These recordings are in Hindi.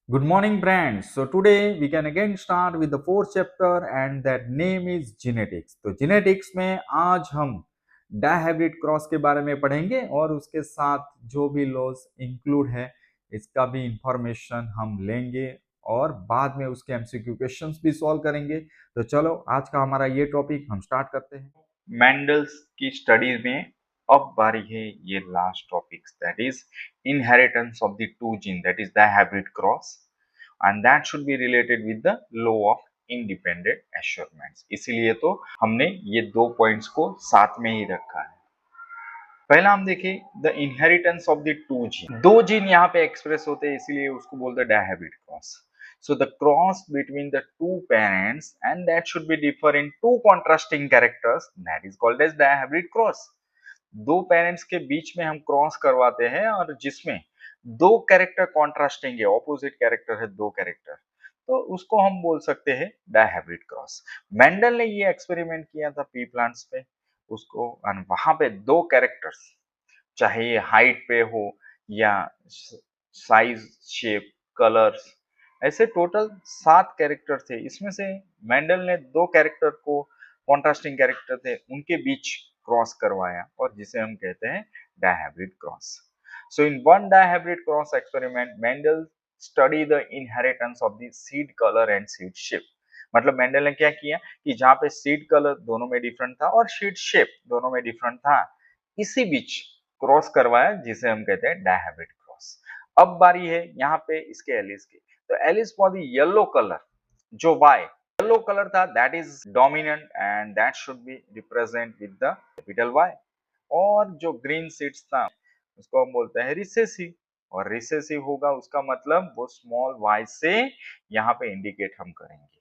Good morning, friends. So today we can again start with the fourth chapter, and that name is genetics. तो genetics में आज हम डायहाइब्रिड क्रॉस के बारे में पढ़ेंगे और उसके साथ जो भी लॉज इंक्लूड है इसका भी इंफॉर्मेशन हम लेंगे और बाद में उसके एमसीक्यू क्वेश्चंस भी सॉल्व करेंगे। तो चलो आज का हमारा ये टॉपिक हम स्टार्ट करते हैं। मेंडल्स की स्टडी में अब बारी है ये last topics that is inheritance of the two gene that is the hybrid cross and that should be related with the law of independent assortments. इसीलिए तो हमने ये दो पॉइंट्स को साथ में ही रखा है। पहला हम देखें the inheritance of the two gene. दो जीन यहाँ पे एक्सप्रेस होते हैं इसीलिए उसको बोलते हैं dihybrid cross. So the cross between the two parents and that should be differ in two contrasting characters that is called as dihybrid cross. दो पेरेंट्स के बीच में हम क्रॉस करवाते हैं और जिसमें दो कैरेक्टर कॉन्ट्रास्टिंग है, ऑपोजिट कैरेक्टर है दो कैरेक्टर, तो उसको हम बोल सकते हैं डायहाइब्रिड क्रॉस। मेंडल ने ये एक्सपेरिमेंट किया था पी प्लांट्स पे, उसको वहां पे दो कैरेक्टर्स चाहे ये हाइट पे हो या साइज शेप कलर्स, ऐसे टोटल 7 कैरेक्टर थे। इसमें से मेंडल ने दो कैरेक्टर को कॉन्ट्रास्टिंग कैरेक्टर थे उनके बीच क्रॉस करवाया और जिसे हम कहते हैं dihybrid cross. So in one dihybrid cross experiment Mendel study the inheritance of the seed colour and seed shape. मतलब मेंडल ने क्या किया कि जहां पे सीड कलर दोनों में डिफरेंट था और सीड शेप दोनों में डिफरेंट था, इसी बीच क्रॉस करवाया जिसे हम कहते हैं डायहाइब्रिड क्रॉस। अब बारी है यहाँ पे इसके एलिस की। तो alleles for the yellow colour, जो वाई येलो कलर था that is dominant and that should be represent with the capital Y. और जो ग्रीन सीड्स था उसको हम बोलते हैं रिसेसिव, और रिसेसिव होगा उसका मतलब वो स्मॉल वाई से यहाँ पे इंडिकेट हम करेंगे।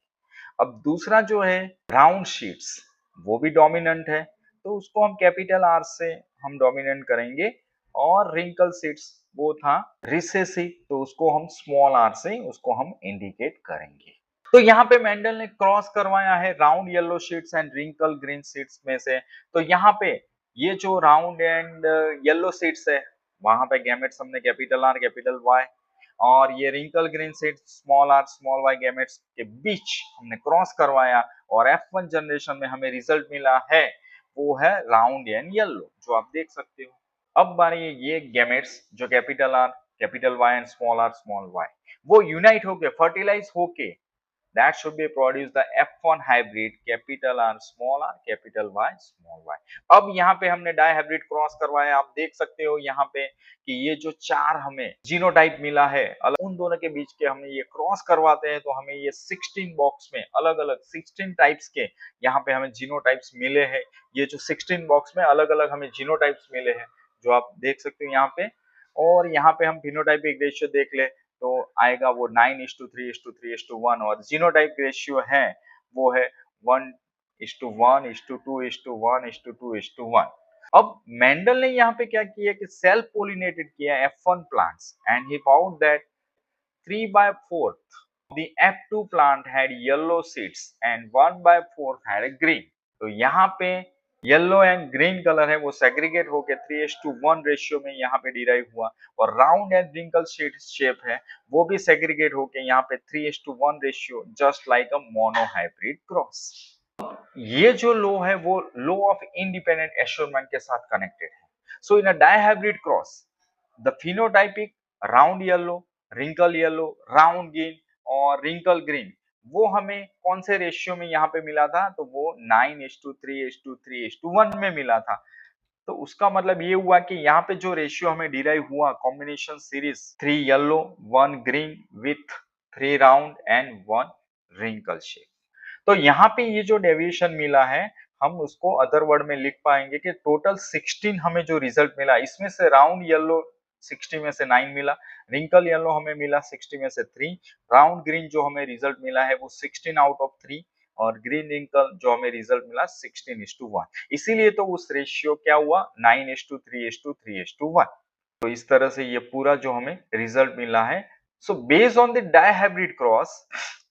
अब दूसरा जो है राउंड शीट्स, वो भी डोमिनेंट है तो उसको हम कैपिटल आर से हम डोमिनेंट करेंगे। और रिंकल शीट्स वो था रिसेसिव तो उसको हम स्मॉल आर से उसको हम इंडिकेट करेंगे। तो यहाँ पे मेंडल ने क्रॉस करवाया है round yellow seeds and wrinkle green seeds में से। तो यहाँ पे ये जो राउंड एंड येलो शीट्स है वहां पे गैमेट्स हमने कैपिटल आर कैपिटल वाई, और ये wrinkle green seed small R small Y gametes के बीच हमने क्रॉस करवाया और F1 जनरेशन में हमें रिजल्ट मिला है वो है राउंड एंड येलो, जो आप देख सकते हो। अब बारी ये गैमेट्स जो capital Y and small Y वो यूनाइट होके फर्टिलाइज होके that should be produce the F1 hybrid capital R capital Y small y। अब यहाँ पे हमने डाई हाइब्रिड क्रॉस करवाया, आप देख सकते हो यहाँ पे कि ये जो चार हमें जीनोटाइप मिला है अलग उन दोनों के बीच के हमें ये क्रॉस करवाते हैं तो हमें ये 16 बॉक्स में अलग अलग 16 टाइप्स के यहाँ पे हमें जीनोटाइप्स मिले हैं। ये जो 16 बॉक्स में अलग अलग हमें जीनोटाइप्स मिले हैं जो आप देख सकते हो यहाँ पे। और यहाँ पे हम फिनोटाइपिक रेशियो देख ले तो आएगा वो 9:3:3:1, और जीनोटाइप रेशियो है वो है 1:1:2:1:2:1। अब मेंडल ने यहाँ पे क्या किया कि सेल्फ पोलिनेटेड किया F1 plants and he found that 3/4 the F2 plant had yellow seeds and 1/4 had a green। तो यहाँ पे येलो एंड ग्रीन कलर है वो सेग्रीगेट होके 3:1 रेशियो में यहाँ पे डिराइव हुआ, और राउंड एंड रिंकल शेप है वो भी सेग्रीगेट होके यहाँ पे 3:1 ratio just like a monohybrid cross. ये जो लो है वो लो ऑफ इंडिपेंडेंट एश्योरमेंट के साथ कनेक्टेड है। So in a dihybrid cross the phenotypic round yellow wrinkle yellow round green और रिंकल ग्रीन वो हमें कौन से रेशियो में यहाँ पे मिला था, तो वो 9:3:3:1 में मिला था। तो उसका मतलब ये हुआ कि यहाँ पे जो रेशियो हमें डिराइव हुआ combination series 3 yellow 1 green with 3 round and 1 wrinkle shape. तो यहाँ पे ये जो डेविएशन मिला है हम उसको अदर वर्ड में लिख पाएंगे कि टोटल 16 हमें जो रिजल्ट मिला इसमें से राउंड येलो 60 में से 9 मिला, रिंकल येलो हमें मिला 60 में से 3, राउंड ग्रीन जो हमें रिजल्ट मिला है वो 16 आउट ऑफ 3, और ग्रीन रिंकल जो हमें रिजल्ट मिला 16:1। इसीलिए तो उस रेशियो क्या हुआ 9:3:3:1। तो इस तरह से ये पूरा जो हमें रिजल्ट मिला है। So based on the dihybrid cross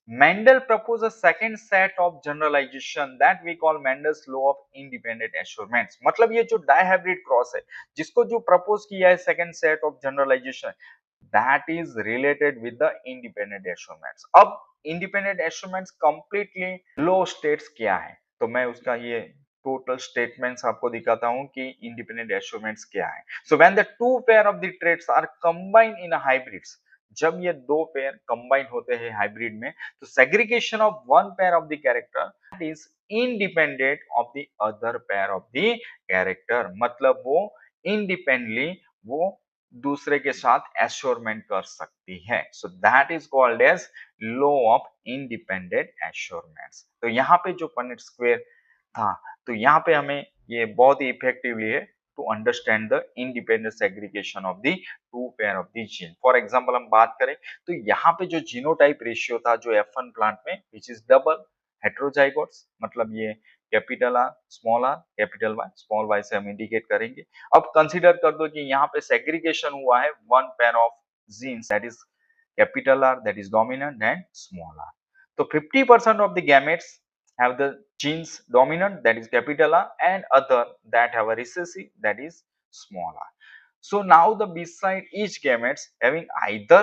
Mendel proposed a second set of generalization that we call Mendel's law of independent assurance। मतलब ये जो डायहाइब्रिड क्रॉस है जिसको जो प्रपोज किया है second set of generalisation that is related with the independent assortments. अब independent assortments completely low states क्या है, तो मैं उसका ये टोटल स्टेटमेंट्स आपको दिखाता हूं कि इंडिपेंडेंट एस्योरमेंट्स क्या है. So when the two pair of the traits are combined in hybrids, जब ये दो पेयर कंबाइन होते हैं हाइब्रिड में, तो segregation of one pair of the character is independent of the other pair of the character, मतलब वो इंडिपेंडेंटली वो दूसरे के साथ एश्योरमेंट कर सकती है. So that is called as law of independent assortments. तो यहाँ पे जो पनेट स्क्वायर था, तो यहाँ पे हमें ये बहुत ही इफेक्टिवली है to understand the independent segregation of the two pair of the gene. For example हम बात करें तो यहाँ पे जो जीनोटाइप रेशियो था जो F1 प्लांट में, विच इज डबल हेट्रोजाइगोट्स, मतलब ये capital R, capital Y, small Y से हम इंडिकेट करेंगे. अब कंसीडर कर दो कि यहाँ पे सेग्रीगेशन हुआ है one pair of genes, that is capital R, that is dominant and small R. तो 50% of the gametes have the genes dominant, that is capital R, and other that have a recessive, that is small r. So now the beside each gametes having either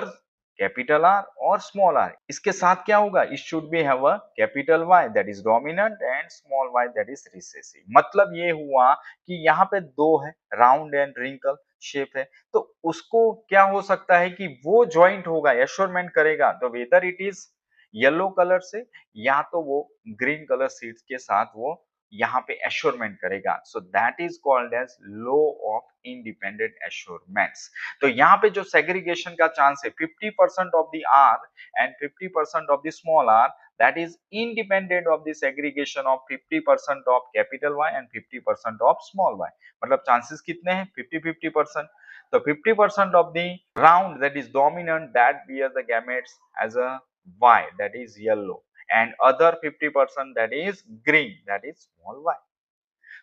capital R or small r, इसके साथ क्या होगा, it should be have a capital Y that is dominant and small y that is recessive. मतलब ये हुआ कि यहाँ पे दो है, राउंड एंड रिंकल शेप है, तो उसको क्या हो सकता है कि वो ज्वाइंट होगा, एश्योरमेंट करेगा, तो whether it is yellow colour से या तो वो ग्रीन कलर सीड्स के साथ वो यहाँ पे एश्योरमेंट करेगा. So that is called as law of independent assortments. तो यहाँ पे जो सेग्रीगेशन का चांस है 50% of the R and 50% of the small r, that is independent of the segregation of 50% of capital Y and 50% of small y. मतलब चांसेस कितने हैं, 50-50%. तो 50% of the round that is dominant that bears the gametes as a Y, that is yellow, and other 50% that is green, that is small y.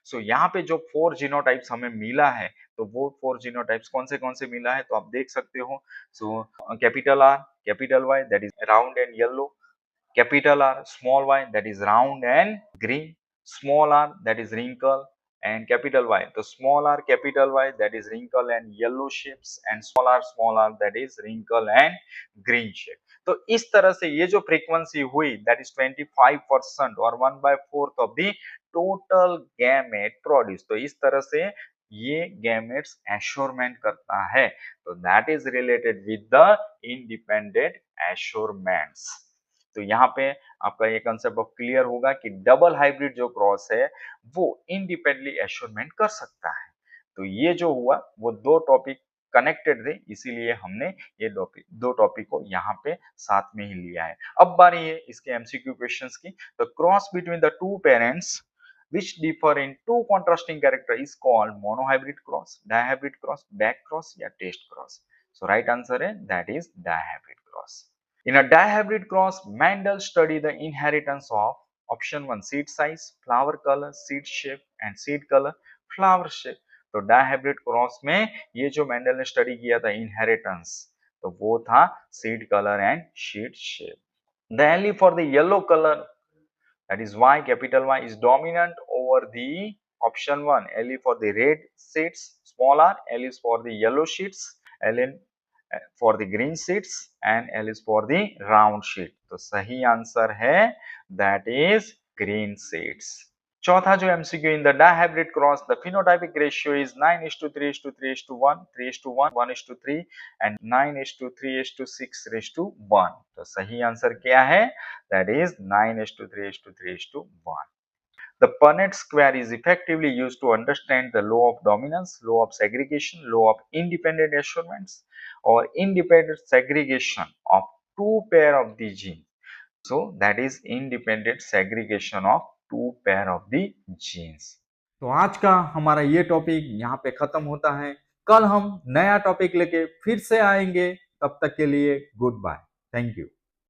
सो यहाँ पे जो 4 जीनोटाइप्स हमें मिला है, तो वो 4 जीनोटाइप्स कौन से मिला है, तो आप देख सकते हो. So capital R, capital Y, that is round and yellow, capital R, small y, that is round and green, small r, that is wrinkle, and capital Y, तो small r, capital Y, that is wrinkle and yellow shapes, and small r, that is wrinkle and green shape. तो इस तरह से ये जो फ्रीक्वेंसी हुई, that is 25% और 1/4 of the total gamete produce, तो इस तरह से ये गैमेट्स एश्योरमेंट करता है. तो that is related with the independent assortments. तो यहाँ पे आपका ये कंसेप्ट ऑफ क्लियर होगा कि डबल हाइब्रिड जो क्रॉस है वो इंडिपेंडेंटली एश्योरमेंट कर सकता है. तो ये जो हुआ वो दो टॉपिक कनेक्टेड थे, इसीलिए हमने ये दो टॉपिक को यहाँ पे साथ में ही लिया है. अब बारी है इसके एमसीक्यू क्वेश्चंस की. तो cross between the two parents which differ in two contrasting character is called monohybrid cross, dihybrid cross, back cross या test cross. So right answer है that is dihybrid cross. In a dihybrid cross, Mendel studied the inheritance of option 1 seed size, flower color, seed shape and seed color, flower shape. तो dihybrid cross में ये जो मेंडल ने स्टडी किया था inheritance, तो वो था seed color and seed shape. The allele for the yellow color, that is Y, capital Y, is dominant over the option 1. L for the red seeds, small r, L is for the yellow sheets, L in for the green sheets and L is for the round sheet. तो सही आंसर है that is green seeds. चौथा जो MCQ, in the dihybrid cross the phenotypic ratio is 9:3:3:1, 3:1, 1:3 and 9:3:6:1. तो सही आंसर क्या है, that is 9:3:3:1. The Punnett square is effectively used to understand the law of dominance, law of segregation, law of independent assortments or independent segregation of two pair of the gene. So that is independent segregation of two pair of the genes. तो आज का हमारा ये टॉपिक यहाँ पे खत्म होता है. कल हम नया टॉपिक लेके फिर से आएंगे. तब तक के लिए गुड बाय. Thank you.